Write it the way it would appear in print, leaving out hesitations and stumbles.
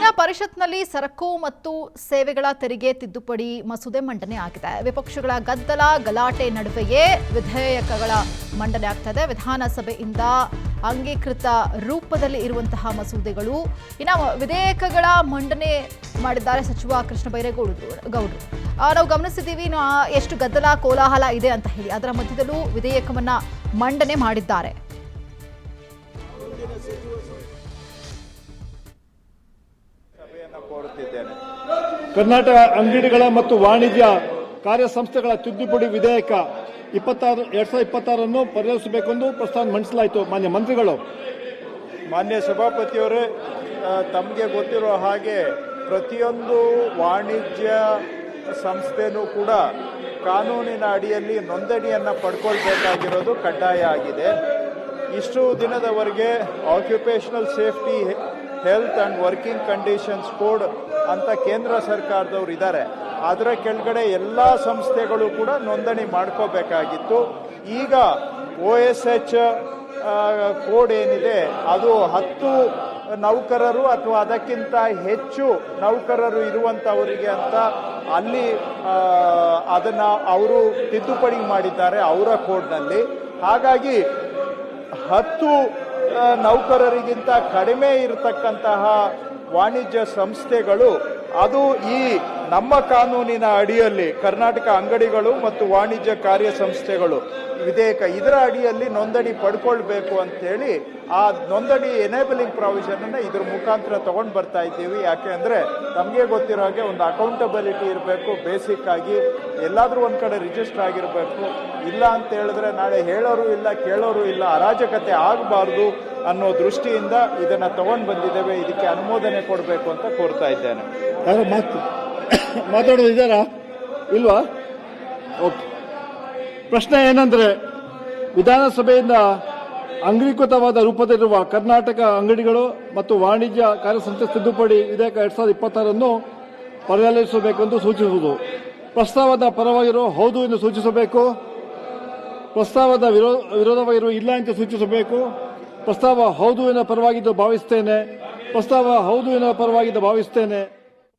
ವಿಧಾನ ಪರಿಷತ್ನಲ್ಲಿ ಸರಕು ಮತ್ತು ಸೇವೆಗಳ ತೆರಿಗೆ ತಿದ್ದುಪಡಿ ಮಸೂದೆ ಮಂಡನೆ ಆಗಿದೆ. ವಿಪಕ್ಷಗಳ ಗದ್ದಲ ಗಲಾಟೆ ನಡುವೆಯೇ ವಿಧೇಯಕಗಳ ಮಂಡನೆ ಆಗ್ತಾ ಇದೆ. ವಿಧಾನಸಭೆಯಿಂದ ಅಂಗೀಕೃತ ರೂಪದಲ್ಲಿ ಇರುವಂತಹ ಮಸೂದೆಗಳು. ಇನ್ನು ವಿಧೇಯಕಗಳ ಮಂಡನೆ ಮಾಡಿದ್ದಾರೆ ಸಚಿವ ಕೃಷ್ಣ ಬೈರೇಗೌಡರು. ನಾವು ಗಮನಿಸಿದ್ದೀವಿ ಎಷ್ಟು ಗದ್ದಲ ಕೋಲಾಹಲ ಇದೆ ಅಂತ ಹೇಳಿ. ಅದರ ಮಧ್ಯದಲ್ಲೂ ವಿಧೇಯಕವನ್ನ ಮಂಡನೆ ಮಾಡಿದ್ದಾರೆ. ಕರ್ನಾಟಕ ಅಂಗಡಿಗಳ ಮತ್ತು ವಾಣಿಜ್ಯ ಕಾರ್ಯಸಂಸ್ಥೆಗಳ ತಿದ್ದುಪಡಿ ವಿಧೇಯಕ 2026 ಪರಿಗಣಿಸಬೇಕೆಂದು ಪ್ರಸ್ತಾವ ಮಂಡಿಸಲಾಯಿತು. ಮಾನ್ಯ ಮಂತ್ರಿಗಳು, ಮಾನ್ಯ ಸಭಾಪತಿಯವರೇ, ತಮಗೆ ಗೊತ್ತಿರೋ ಹಾಗೆ ಪ್ರತಿಯೊಂದು ವಾಣಿಜ್ಯ ಸಂಸ್ಥೆನೂ ಕೂಡ ಕಾನೂನಿನ ಅಡಿಯಲ್ಲಿ ನೋಂದಣಿಯನ್ನು ಪಡ್ಕೊಳ್ಬೇಕಾಗಿರೋದು ಕಡ್ಡಾಯ ಆಗಿದೆ. ಇಷ್ಟು ದಿನದವರೆಗೆ occupational safety, health and working conditions code ಅಂತ ಕೇಂದ್ರ ಸರ್ಕಾರದವ್ರು ಇದ್ದಾರೆ. ಅದರ ಕೆಳಗಡೆ ಎಲ್ಲ ಸಂಸ್ಥೆಗಳು ಕೂಡ ನೋಂದಣಿ ಮಾಡ್ಕೋಬೇಕಾಗಿತ್ತು. ಈಗ OSH ಕೋಡ್ ಏನಿದೆ ಅದು 10 ನೌಕರರು ಅಥವಾ ಅದಕ್ಕಿಂತ ಹೆಚ್ಚು ನೌಕರರು ಇರುವಂಥವರಿಗೆ ಅಂತ ಅಲ್ಲಿ ಅದನ್ನು ಅವರು ತಿದ್ದುಪಡಿ ಮಾಡಿದ್ದಾರೆ ಅವರ ಕೋಡ್ನಲ್ಲಿ. ಹಾಗಾಗಿ 10 ನೌಕರರಿಗಿಂತ ಕಡಿಮೆ ಇರತಕ್ಕಂತಹ ವಾಣಿಜ್ಯ ಸಂಸ್ಥೆಗಳು ಅದು ಈ ನಮ್ಮ ಕಾನೂನಿನ ಅಡಿಯಲ್ಲಿ ಕರ್ನಾಟಕ ಅಂಗಡಿಗಳು ಮತ್ತು ವಾಣಿಜ್ಯ ಕಾರ್ಯ ಸಂಸ್ಥೆಗಳು ವಿಧೇಯಕ ಇದರ ಅಡಿಯಲ್ಲಿ ನೋಂದಣಿ ಪಡ್ಕೊಳ್ಬೇಕು ಅಂತೇಳಿ ಆ ನೋಂದಣಿ ಎನೇಬಲಿಂಗ್ ಪ್ರಾವಿಷನ್ ಅನ್ನು ಇದ್ರ ಮುಖಾಂತರ ತಗೊಂಡು ಬರ್ತಾ ಇದ್ದೀವಿ. ಯಾಕೆ ಅಂದರೆ ನಮಗೆ ಗೊತ್ತಿರೋ ಹಾಗೆ ಒಂದು ಅಕೌಂಟಬಿಲಿಟಿ ಇರಬೇಕು. ಬೇಸಿಕ್ ಆಗಿ ಎಲ್ಲಾದರೂ ಒಂದು ಕಡೆ ರಿಜಿಸ್ಟರ್ ಆಗಿರಬೇಕು. ಇಲ್ಲ ಅಂತ ಹೇಳಿದ್ರೆ ನಾಳೆ ಹೇಳೋರು ಇಲ್ಲ ಕೇಳೋರು ಇಲ್ಲ, ಅರಾಜಕತೆ ಆಗಬಾರ್ದು ಅನ್ನೋ ದೃಷ್ಟಿಯಿಂದ ಇದನ್ನು ತಗೊಂಡು ಬಂದಿದ್ದೇವೆ. ಇದಕ್ಕೆ ಅನುಮೋದನೆ ಕೊಡಬೇಕು ಅಂತ ಕೋರ್ತಾ ಇದ್ದೇನೆ. ಮಾತಾಡೋದು ಇದ್ದಾರಾ ಇಲ್ವಾ? ಓಕೆ. ಪ್ರಶ್ನೆ ಏನಂದ್ರೆ, ವಿಧಾನಸಭೆಯಿಂದ ಅಂಗೀಕೃತವಾದ ರೂಪದಲ್ಲಿರುವ ಕರ್ನಾಟಕ ಅಂಗಡಿಗಳು ಮತ್ತು ವಾಣಿಜ್ಯ ಕಾರ್ಯಸಂಸ್ಥೆ ತಿದ್ದುಪಡಿ ವಿಧೇಯಕ 2026 ಪರಿಗಣಿಸಬೇಕೆಂದು ಸೂಚಿಸುವುದು. ಪ್ರಸ್ತಾವದ ಪರವಾಗಿರುವ ಹೌದು ಎಂದು ಸೂಚಿಸಬೇಕು. ಪ್ರಸ್ತಾವದ ವಿರೋಧವಾಗಿರುವ ಇಲ್ಲ ಅಂತ ಸೂಚಿಸಬೇಕು. ಪ್ರಸ್ತಾವ ಹೌದು ಎನ್ನುವ ಪರವಾಗಿದ್ದು ಭಾವಿಸುತ್ತೇನೆ. ಪ್ರಸ್ತಾವ ಹೌದು ಎನ್ನುವ ಪರವಾಗಿದ್ದು ಭಾವಿಸುತ್ತೇನೆ.